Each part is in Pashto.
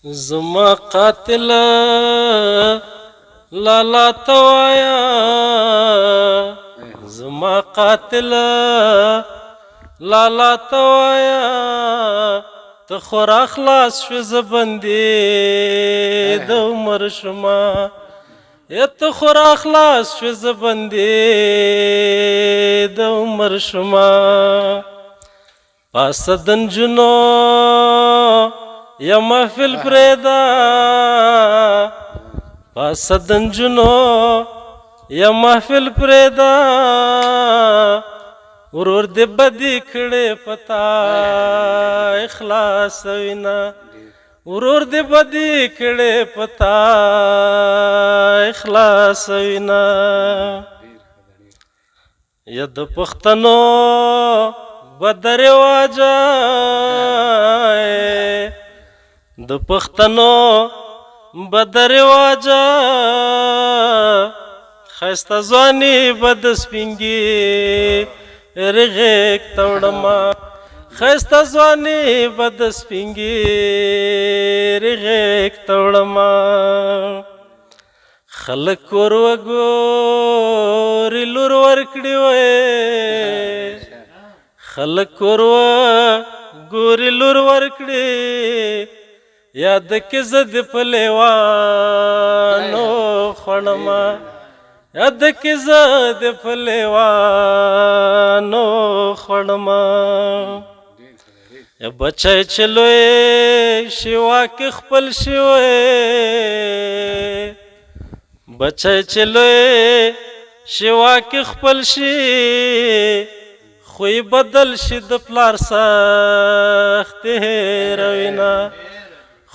زما قاتل لالا توایا زما قاتل لالا توایا ته خورا خلاص شو زبندې د عمر شما یا ته خورا خلاص شو زبندې د عمر شما پاسدن جنو یا محفل پریدا پاسدن جنو یا محفل پریدا ورور دې بدی کړې پتا اخلاص وینا ورور دې بدی کړې پتا اخلاص وینا یا د پښتنو بدر واجا د پښتنو بدر واجا خسته ځواني بد سپینګي رغیک توړما خسته ځواني بد سپینګي رغیک توړما خلک کور وګوري لور ورکړي وې خلک کور وګوري لور ورکړي یاد کې زد په لیوانو خړما یاد کې زد په لیوانو خړما یا بچای چلوې شیوا کې خپل شوې بچای چلوې شیوا کې خپل شي خوی بدل شي د پلار سخت هیروینا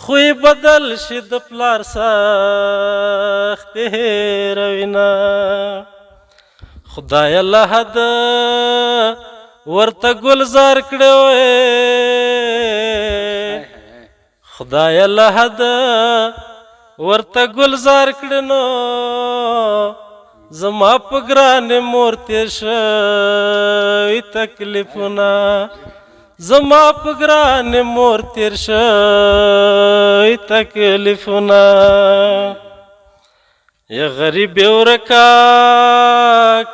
خوی بدل شي د پلار سخت هیروینا خدای الله د ورته گلزار کړو خدای الله د ورته گلزار کړنو زما په ګران مور تیر شوی تکلیفونه زما په ګران مور تیر شوی تکلیفونه یا غریب ورکا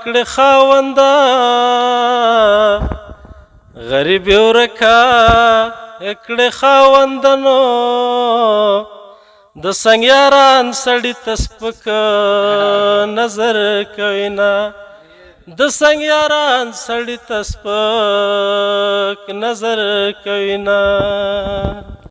کړه خاونده غریب ورکا کړه خاوندنو د سنگیاران سړی تسپک نظر کوینا د سنگیاران سړی تسپک نظر کوینا